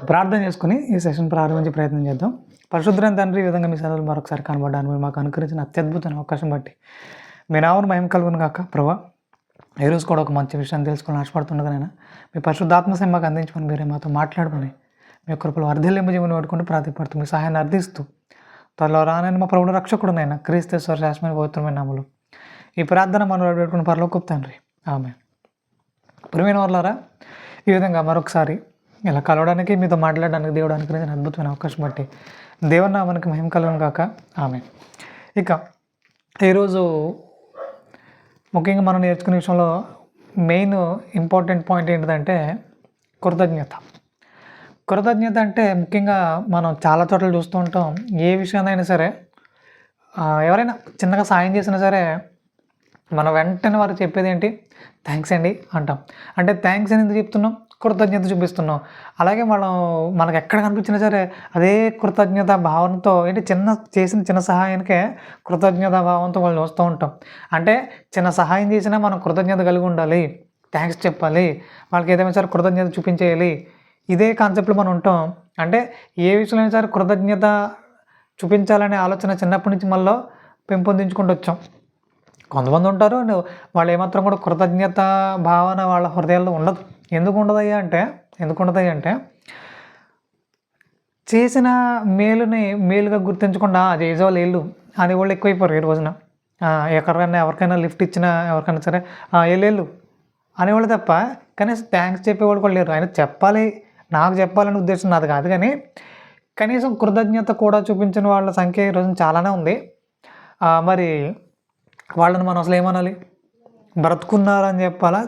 ప్రార్థన చేసుకుని ఈ సెషన్ ప్రారంభించే ప్రయత్నం చేద్దాం. పరిశుద్ధులైన తండ్రి, ఈ విధంగా మీ సన్నిధిలో మరొకసారి కనబడ్డాను. మీరు మాకు అనుకరించిన అత్యద్భుతమైన అవకాశం బట్టి మీ నామమున మహిమ కలుగును గాక. ప్రభా, ఈరోజు కూడా ఒక మంచి విషయాన్ని తెలుసుకోవాలని ఆశపడుతుండగానైనా మీ పరిశుద్ధాత్మ సహాయం మాకు అందించమని, మీరే మాతో మాట్లాడమని మీ కృపలో వర్ధిల్లింపజేయమని వేడుకుంటూ ప్రార్థిపడుతూ మీ సహాయాన్ని అర్థిస్తూ త్వరలో రానని మా ప్రభుడు రక్షకుడునైనా క్రీస్తేశ్వర శాశ్వతమైన పవిత్రమైన నామములో ఈ ప్రార్థన మనం వేడుకుని పరలోకపు తండ్రి, ఆమేన్. ప్రియమైన వారులారా, ఈ విధంగా మరొకసారి ఇలా కలవడానికి, మీతో మాట్లాడడానికి దేవుడు అనుగ్రహించిన అద్భుతమైన అవకాశం బట్టి దేవుని నామానికి మహిమ కలుగును గాక. ఆమేన్. ఇక ఈరోజు ముఖ్యంగా మనం నేర్చుకునే విషయంలో మెయిన్ ఇంపార్టెంట్ పాయింట్ ఏంటిదంటే కృతజ్ఞత. కృతజ్ఞత అంటే ముఖ్యంగా మనం చాలా చోట్ల చూస్తూ ఉంటాం. ఏ విషయాన్నైనా సరే, ఎవరైనా చిన్నగా సాయం చేసినా సరే మనం వెంటనే వారికి చెప్పేది ఏంటి? థ్యాంక్స్ అండి అంటాం. అంటే థ్యాంక్స్ అని ఎందుకు చెప్తున్నాం? కృతజ్ఞత చూపిస్తున్నాం. అలాగే మనకు ఎక్కడ కనిపించినా సరే అదే కృతజ్ఞత భావనతో, ఏంటి, చేసిన చిన్న సహాయానికే కృతజ్ఞత భావంతో వాళ్ళు చూస్తూ ఉంటాం. అంటే చిన్న సహాయం చేసినా మనం కృతజ్ఞత కలిగి ఉండాలి, థ్యాంక్స్ చెప్పాలి, వాళ్ళకి ఏదైనా సరే కృతజ్ఞత చూపించేయాలి. ఇదే కాన్సెప్ట్లో మనం ఉంటాం. అంటే ఏ విషయంలో సరే కృతజ్ఞత చూపించాలనే ఆలోచన చిన్నప్పటి నుంచి మనలో పెంపొందించుకుంటూ వచ్చాం. కొంతమంది ఉంటారు, వాళ్ళు ఏమాత్రం కూడా కృతజ్ఞత భావన వాళ్ళ హృదయాల్లో ఉండదు. ఎందుకు ఉండదయ్యా అంటే చేసిన మేలుగా గుర్తించకుండా అది ఏజో లేళ్ళు అని వాళ్ళు ఎక్కువైపోయారు ఈ రోజున. ఎవరికైనా లిఫ్ట్ ఇచ్చినా, ఎవరికైనా సరే ఏళ్ళు అనేవాళ్ళు తప్ప కనీసం థ్యాంక్స్ చెప్పేవాళ్ళు కూడా లేరు. ఆయన చెప్పాలి, నాకు చెప్పాలనే ఉద్దేశం నాది కాదు, కానీ కనీసం కృతజ్ఞత కూడా చూపించిన వాళ్ళ సంఖ్య ఈ రోజున చాలానే ఉంది. మరి వాళ్ళని మనం అసలు ఏమనాలి? బ్రతుకున్నారని చెప్పాలా,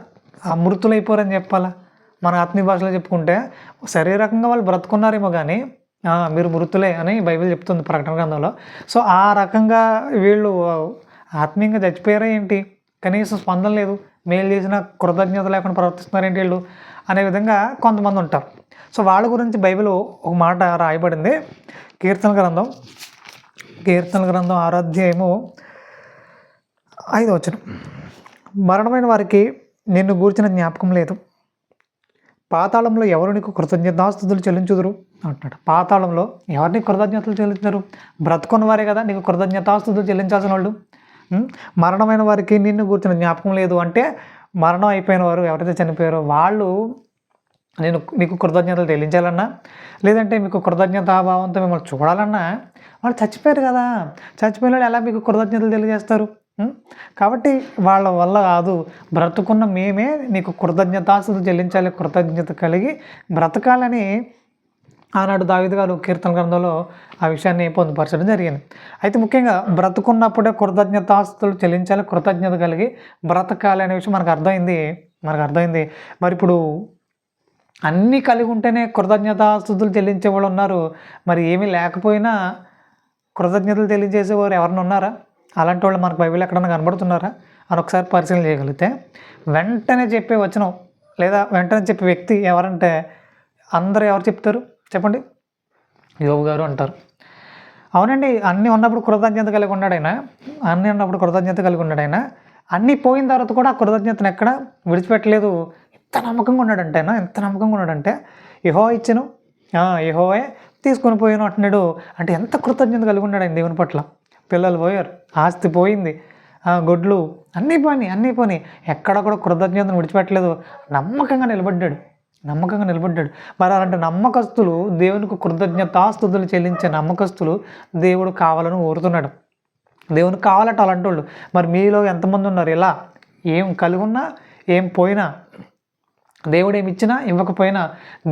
మృతులైపోరని చెప్పాలా? మన ఆత్మీయ భాషలో చెప్పుకుంటే శారీరకంగా వాళ్ళు బ్రతుకున్నారేమో కానీ మీరు మృతులే అని బైబిల్ చెప్తుంది ప్రకటన గ్రంథంలో. సో ఆ రకంగా వీళ్ళు ఆత్మీయంగా చచ్చిపోయారా ఏంటి? కనీసం స్పందన లేదు, మేలు చేసిన కృతజ్ఞత లేకుండా ప్రవర్తిస్తున్నారేంటి వీళ్ళు అనే విధంగా కొంతమంది ఉంటారు. సో వాళ్ళ గురించి బైబిల్ ఒక మాట రాయబడింది. కీర్తన గ్రంథం 6వ అధ్యాయము 5వ వచనం. మరణమైన వారికి నిన్ను గూర్చిన జ్ఞాపకం లేదు, పాతాళంలో ఎవరు నీకు కృతజ్ఞతాస్తుతులు చెల్లించుదురు అంటున్నాడు. పాతాళంలో ఎవరిని కృతజ్ఞతలు చెల్లించారు? బ్రతుకున్న వారే కదా నీకు కృతజ్ఞతాస్తుతులు చెల్లించాల్సిన వాళ్ళు. మరణమైన వారికి నిన్ను గూర్చిన జ్ఞాపకం లేదు అంటే మరణం అయిపోయిన వారు, ఎవరైతే చనిపోయారో వాళ్ళు నీకు కృతజ్ఞతలు చెల్లించాలన్నా, లేదంటే మీకు కృతజ్ఞతాభావంతో మిమ్మల్ని చూడాలన్నా వాళ్ళు చచ్చిపోయారు కదా. చచ్చిపోయిన వాళ్ళు ఎలా మీకు కృతజ్ఞతలు తెలియజేస్తారు? కాబట్టి వాళ్ళ వల్ల కాదు, బ్రతుకున్న మేమే నీకు కృతజ్ఞతాస్తుతులు చెల్లించాలి, కృతజ్ఞత కలిగి బ్రతకాలని ఆనాడు దావీదు గారు కీర్తన గ్రంథంలో ఆ విషయాన్ని పొందుపరచడం జరిగింది. అయితే ముఖ్యంగా బ్రతుకున్నప్పుడే కృతజ్ఞతాస్తుతులు చెల్లించాలి, కృతజ్ఞత కలిగి బ్రతకాలి అనే విషయం మనకు అర్థమైంది. మరి ఇప్పుడు అన్నీ కలిగి ఉంటేనే కృతజ్ఞతాస్తుతులు చెల్లించేవాళ్ళు ఉన్నారు. మరి ఏమీ లేకపోయినా కృతజ్ఞతలు తెలియజేసేవారు ఎవరైనా ఉన్నారా? అలాంటి వాళ్ళు మనకు బైబిల్ ఎక్కడన్నా కనబడుతున్నారా అని ఒకసారి పరిశీలన చేయగలిగితే వెంటనే చెప్పే వచనం లేదా వెంటనే చెప్పే వ్యక్తి ఎవరంటే అందరూ ఎవరు చెప్తారు చెప్పండి? యోబు గారు అంటారు. అవునండి, అన్నీ ఉన్నప్పుడు కృతజ్ఞత కలిగి ఉన్నాడైనా, అన్నీ పోయిన తర్వాత కూడా కృతజ్ఞతను ఎక్కడ విడిచిపెట్టలేదు. ఎంత నమ్మకంగా ఉన్నాడంటే యెహోవా ఇచ్చెను, యెహోవాయే తీసుకొని పోయాను అంటున్నాడు. అంటే ఎంత కృతజ్ఞత కలిగి ఉన్నాడు ఆయన దేవుని పట్ల. పిల్లలు పోయారు, ఆస్తి పోయింది, గొడ్లు అన్నీ పోయినాయి, ఎక్కడ కూడా కృతజ్ఞతను విడిచిపెట్టలేదు. నమ్మకంగా నిలబడ్డాడు. మరి అలాంటి నమ్మకస్తులు, దేవునికి కృతజ్ఞతాస్తుతులు చెల్లించే నమ్మకస్తులు దేవుడు కావాలని కోరుతున్నాడు. దేవునికి కావాలట అలాంటి వాళ్ళు. మరి మీలో ఎంతమంది ఉన్నారు ఇలా ఏం కలిగి ఉన్నా, ఏం పోయినా, దేవుడు ఏమి ఇచ్చినా ఇవ్వకపోయినా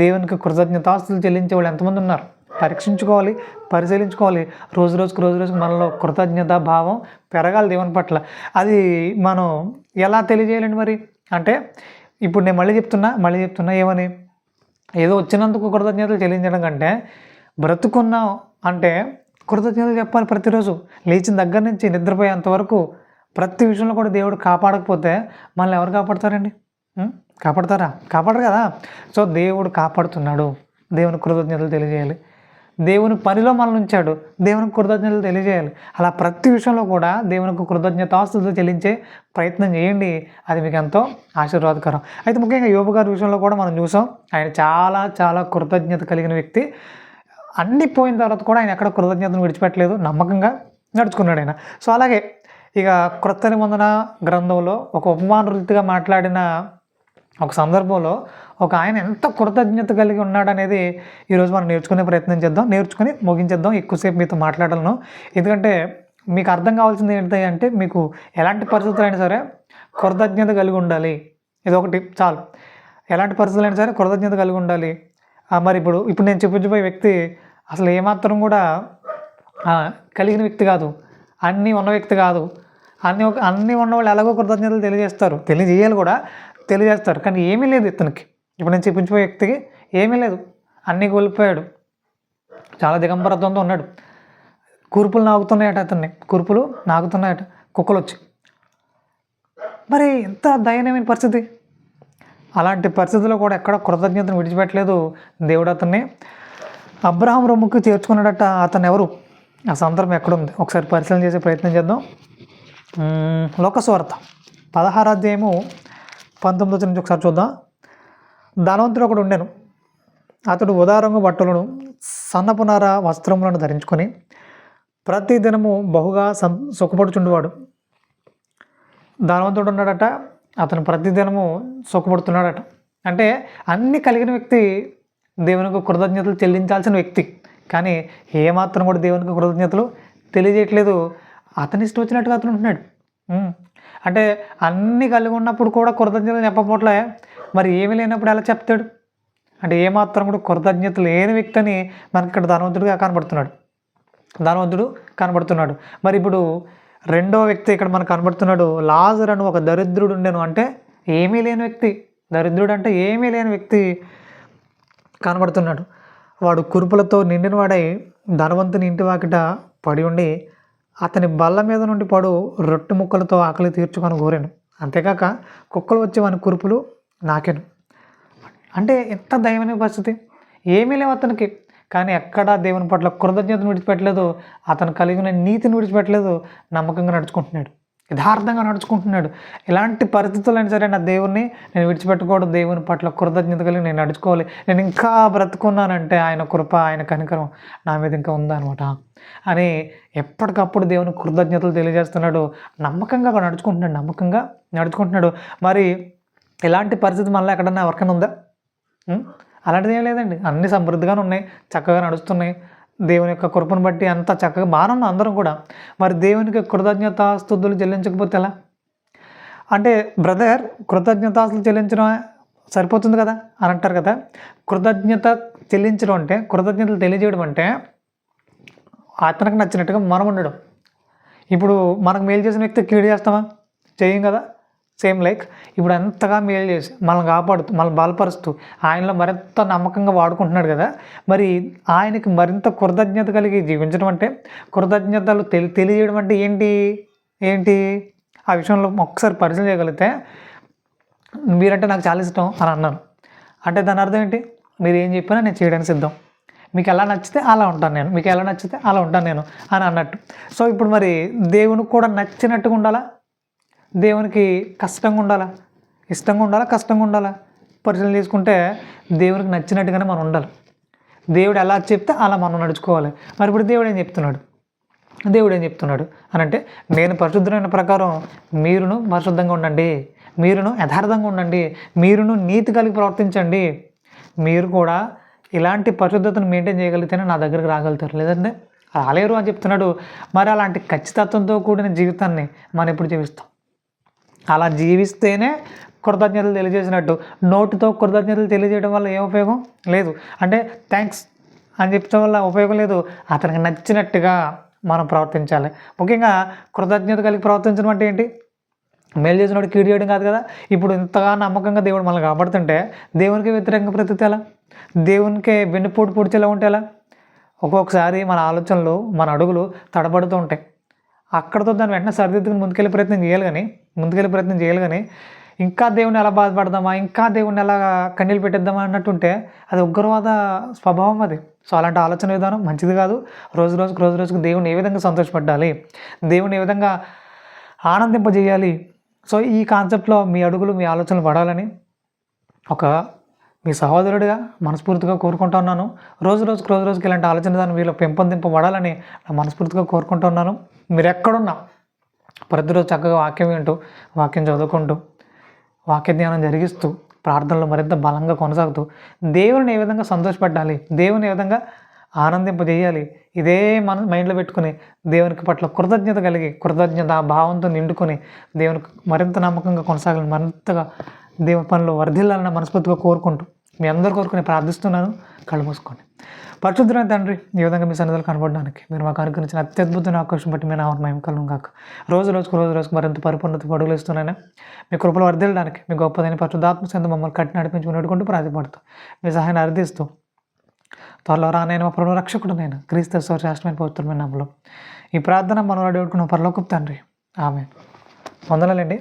దేవునికి కృతజ్ఞతాస్తుతులు చెల్లించే వాళ్ళు ఎంతమంది ఉన్నారు? పరీక్షించుకోవాలి, పరిశీలించుకోవాలి. రోజు రోజుకు మనలో కృతజ్ఞతా భావం పెరగాలి దేవుని పట్ల. అది మనం ఎలా తెలియజేయాలండి మరి అంటే, ఇప్పుడు నేను మళ్ళీ చెప్తున్నా ఏమని, ఏదో వచ్చినందుకు కృతజ్ఞతలు చెల్లించడం కంటే బ్రతుకున్నాం అంటే కృతజ్ఞతలు చెప్పాలి. ప్రతిరోజు లేచిన దగ్గర నుంచి నిద్రపోయేంతవరకు ప్రతి విషయంలో కూడా దేవుడు కాపాడకపోతే మనల్ని ఎవరు కాపాడుతారండి? కాపాడతారా? కాపాడరు కదా. సో దేవుడు కాపాడుతున్నాడు, దేవుని కృతజ్ఞతలు తెలియజేయాలి. దేవుని పనిలో మనల్ని ఉంచాడు, దేవునికి కృతజ్ఞతలు తెలియజేయాలి. అలా ప్రతి విషయంలో కూడా దేవునికి కృతజ్ఞతాస్తుతులు చెల్లించే ప్రయత్నం చేయండి. అది మీకు ఎంతో ఆశీర్వాదకరం. అయితే ముఖ్యంగా యోబు గారి విషయంలో కూడా మనం చూసాం. ఆయన చాలా చాలా కృతజ్ఞత కలిగిన వ్యక్తి. అన్నీ పోయిన తర్వాత కూడా ఆయన ఎక్కడ కృతజ్ఞతను విడిచిపెట్టలేదు, నమ్మకంగా నడుచుకున్నాడు ఆయన. సో అలాగే ఇక క్రొత్త నిబంధన గ్రంథంలో ఒక ఉపమాన రీతిగా మాట్లాడిన ఒక సందర్భంలో ఒక ఆయన ఎంత కృతజ్ఞత కలిగి ఉన్నాడనేది ఈరోజు మనం నేర్చుకునే ప్రయత్నం చేద్దాం, నేర్చుకుని ముగించేద్దాం. ఎక్కువసేపు మీతో మాట్లాడాలను, ఎందుకంటే మీకు అర్థం కావాల్సింది ఏంటి అంటే, మీకు ఎలాంటి పరిస్థితులైనా సరే కృతజ్ఞత కలిగి ఉండాలి. ఇదొకటి చాలు. ఎలాంటి పరిస్థితులైనా సరే కృతజ్ఞత కలిగి ఉండాలి. మరి ఇప్పుడు నేను చూపించబోయే వ్యక్తి అసలు ఏమాత్రం కూడా కలిగిన వ్యక్తి కాదు, అన్నీ ఉన్న వ్యక్తి కాదు. అన్నీ ఉన్నవాళ్ళు ఎలాగో కృతజ్ఞతలు తెలియజేస్తారు, తెలియజేయాలి కూడా, తెలియజేస్తారు. కానీ ఏమీ లేదు ఇతనికి. ఇప్పుడు నేను చూపించబోయే వ్యక్తికి ఏమీ లేదు, అన్నీ కోల్పోయాడు, చాలా దిగంబరత్వంతో ఉన్నాడు. కూర్పులు నాగుతున్నాయట, అతన్ని కూర్పులు నాగుతున్నాయట కుక్కలు వచ్చి. మరి ఎంత దయనీయమైన పరిస్థితి. అలాంటి పరిస్థితుల్లో కూడా ఎక్కడ కృతజ్ఞతను విడిచిపెట్టలేదు దేవుడు అతన్ని. అబ్రహాం రొమ్ముకు చేర్చుకున్నాడట. అతను ఎవరు, ఆ సందర్భం ఎక్కడుంది ఒకసారి పరిశీలన చేసే ప్రయత్నం చేద్దాం. లోకసువార్త 16వ అధ్యాయము 19 నుంచి ఒకసారి చూద్దాం. ధనవంతుడు ఒకడు ఉండెను. అతడు ఉదారంగా బట్టలను సన్నపునార వస్త్రములను ధరించుకొని ప్రతి దినము బహుగా సుఖపడుచుండేవాడు. ధనవంతుడు ఉన్నాడట, అతను ప్రతిదినము సుఖపడుతున్నాడట. అంటే అన్నీ కలిగిన వ్యక్తి, దేవునికి కృతజ్ఞతలు చెల్లించాల్సిన వ్యక్తి. కానీ ఏమాత్రం కూడా దేవునికి కృతజ్ఞతలు తెలియజేయట్లేదు. అతని ఇష్టం వచ్చినట్టుగా అతను ఉంటున్నాడు. అంటే అన్నీ కలిగి ఉన్నప్పుడు కూడా కృతజ్ఞతలు చెప్పకపోవట్లే, మరి ఏమీ లేనప్పుడు ఎలా చెప్తాడు? అంటే ఏమాత్రం కూడా కృతజ్ఞత లేని వ్యక్తి అని మనకి ఇక్కడ ధనవంతుడు కనబడుతున్నాడు. మరి ఇప్పుడు రెండో వ్యక్తి ఇక్కడ మనకు కనబడుతున్నాడు. లాజరు అని ఒక దరిద్రుడు ఉండెను. అంటే ఏమీ లేని వ్యక్తి, దరిద్రుడు అంటే ఏమీ లేని వ్యక్తి కనబడుతున్నాడు. వాడు కురుపులతో నిండిన వాడై ధనవంతుని ఇంటి వాకిట పడి ఉండి అతని బల్ల మీద నుండి పడు రొట్టె ముక్కలతో ఆకలి తీర్చుకొని కోరాను. అంతేకాక కుక్కలు వచ్చి వాని కురుపులు నాకెను. అంటే ఎంత దయమైన పరిస్థితి. ఏమీ లేవు అతనికి, కానీ ఎక్కడా దేవుని పట్ల కృతజ్ఞతను విడిచిపెట్టలేదు, అతను కలిగిన నీతిని విడిచిపెట్టలేదు, నమ్మకంగా నడుచుకుంటున్నాడు, యథార్థంగా నడుచుకుంటున్నాడు. ఇలాంటి పరిస్థితులైనా సరే నా దేవుణ్ణి నేను విడిచిపెట్టకూడదు, దేవుని పట్ల కృతజ్ఞత కలిగి నేను నడుచుకోవాలి, నేను ఇంకా బ్రతుకున్నానంటే ఆయన కృప, ఆయన కనికరం నా మీద ఇంకా ఉందన్నమాట అని ఎప్పటికప్పుడు దేవుని కృతజ్ఞతలు తెలియజేస్తున్నాడు. నమ్మకంగా నడుచుకుంటున్నాడు. మరి ఇలాంటి పరిస్థితి మళ్ళీ ఎక్కడన్నా ఎవరికైనా ఉందా? అలాంటిది ఏం లేదండి. అన్నీ సమృద్ధిగానే ఉన్నాయి, చక్కగా నడుస్తున్నాయి. దేవుని యొక్క కృపను బట్టి అంతా చక్కగా బాగానే ఉన్నాం అందరం కూడా. మరి దేవునికి కృతజ్ఞతాస్తుతులు చెల్లించకపోతే ఎలా? అంటే బ్రదర్, కృతజ్ఞతాస్తుతులు చెల్లించడం సరిపోతుంది కదా అని అంటారు కదా. కృతజ్ఞత చెల్లించడం అంటే, కృతజ్ఞతలు తెలియజేయడం అంటే అతనికి నచ్చినట్టుగా మనం ఉండడం. ఇప్పుడు మనకు మేలు చేసిన వ్యక్తి కీడు చేస్తామా? చేయం కదా. సేమ్ లైక్ ఇప్పుడు ఎంతగా మేలు చేసి మనల్ని కాపాడుతూ, మనల్ని బలపరుస్తూ, ఆయనలో మరింత నమ్మకంగా వాడుకుంటున్నాడు కదా. మరి ఆయనకి మరింత కృతజ్ఞత కలిగి జీవించడం అంటే, కృతజ్ఞతలు తెలియజేయడం అంటే ఏంటి ఆ విషయంలో ఒకసారి పరిశీలన చేయగలిగితే, మీరంటే నాకు చాలా ఇష్టం అని అన్నాను అంటే దాని అర్థం ఏంటి? మీరు ఏం చెప్పినా నేను చేయడానికి సిద్ధం, మీకు ఎలా నచ్చితే అలా ఉంటాను నేను, మీకు ఎలా నచ్చితే అలా ఉంటాను నేను అని అన్నట్టు. సో ఇప్పుడు మరి దేవునికి కూడా నచ్చినట్టుగా ఉండాలా? దేవునికి కష్టంగా ఉండాలా? ఇష్టంగా ఉండాలా? కష్టంగా ఉండాలా? పరిశీలన చేసుకుంటే దేవునికి నచ్చినట్టుగానే మనం ఉండాలి. దేవుడు ఎలా చెప్తే అలా మనం నడుచుకోవాలి. మరి ఇప్పుడు దేవుడు ఏం చెప్తున్నాడు అని అంటే, నేను పరిశుద్ధమైన ప్రకారం మీరును పరిశుద్ధంగా ఉండండి, మీరును యథార్థంగా ఉండండి, మీరును నీతి కలిగి ప్రవర్తించండి. మీరు కూడా ఇలాంటి పరిశుద్ధతను మెయింటైన్ చేయగలిగితేనే నా దగ్గరికి రాగలుగుతారు, లేదంటే రాలేరు అని చెప్తున్నాడు. మరి అలాంటి ఖచ్చితత్వంతో కూడిన జీవితాన్ని మనం ఎప్పుడు జీవిస్తాం? అలా జీవిస్తేనే కృతజ్ఞతలు తెలియజేసినట్టు. నోటితో కృతజ్ఞతలు తెలియజేయడం వల్ల ఏం ఉపయోగం లేదు. అంటే థ్యాంక్స్ అని చెప్పడం వల్ల ఉపయోగం లేదు. అతనికి నచ్చినట్టుగా మనం ప్రవర్తించాలి. ముఖ్యంగా కృతజ్ఞత కలిగి ప్రవర్తించడం అంటే ఏంటి? మేలు చేసినప్పుడు కీడు చేయడం కాదు కదా. ఇప్పుడు ఇంతగా నమ్మకంగా దేవుడు మనల్ని కాపాడుతుంటే దేవునికి వ్యతిరేకంగా ప్రతితే ఎలా? దేవునికి వెన్నుపోటు పొడిచేలా ఉంటే ఎలా? ఒక్కొక్కసారి మన ఆలోచనలు, మన అడుగులు తడబడుతూ ఉంటాయి. అక్కడితో దాన్ని వెంటనే సరిదిద్దుకుని ముందుకెళ్ళే ప్రయత్నం చేయాలి కానీ ఇంకా దేవుని ఎలా బాధపడదామా, ఇంకా దేవుణ్ణి ఎలా కన్నీళ్ళు పెట్టేద్దామా అన్నట్టుంటే అది ఉగ్రవాద స్వభావం అది. సో అలాంటి ఆలోచన విధానం మంచిది కాదు. రోజు రోజుకు దేవుని ఏ విధంగా సంతోషపెట్టాలి, దేవుని ఏ విధంగా ఆనందింపజేయాలి. సో ఈ కాన్సెప్ట్‌లో మీ అడుగులు, మీ ఆలోచనలు పడాలని ఒక మీ సహోదరుడిగా మనస్ఫూర్తిగా కోరుకుంటున్నాను. రోజుకి ఇలాంటి ఆలోచన విధానం మీలో పెంపొందింపబడాలని మనస్ఫూర్తిగా కోరుకుంటున్నాను. మీరెక్కడున్నా ప్రతిరోజు చక్కగా వాక్యం వింటూ, వాక్యం చదువుకుంటూ, వాక్య ధ్యానం జరిగిస్తూ, ప్రార్థనలో మరింత బలంగా కొనసాగుతూ, దేవుడిని ఏ విధంగా సంతోషపెట్టాలి, దేవుని ఏ విధంగా ఆనందింపజేయాలి, ఇదే మన మైండ్‌లో పెట్టుకొని దేవునికి పట్ల కృతజ్ఞత కలిగి, కృతజ్ఞత భావంతో నిండుకొని దేవునికి మరింత నమ్మకంగా కొనసాగాలని, మరింతగా దేవుని పనిలో వర్ధిల్లాలని మనస్ఫూర్తిగా కోరుకుంటూ, మీ అందరి కొరకు నేను ప్రార్థిస్తున్నాను. కళ్ళు మూసుకోండి. పరిశుద్ధుడైన తండ్రి, ఈ విధంగా మీ సన్నిధిలో కనబడడానికి మీరు మాకు అనుగ్రహించిన అత్యద్భుతమైన అవకాశం బట్టి మీ నామమున మహిమ కలుగును గాక. రోజుకు మరింత పరిపూర్ణతకు అడుగులేస్తున్నాయినా మీ కృపలో వర్ధిల్లడానికి మీ గొప్పదైన పరిశుద్ధాత్మ చెంత మమ్మల్ని కట్టి నడిపించి నడుకుంటూ ప్రార్థపడుతూ మీ సహాయాన్ని అర్థిస్తూ త్వరలో రానైన మా ప్రభు రక్షకుడునైనా క్రీస్తు శ్రేష్టమైన పవిత్రమైన నామములో ఈ ప్రార్థన మనలో అడుగుకున్న పరలోకపు తండ్రి. ఆమేన్. వందనాలండి.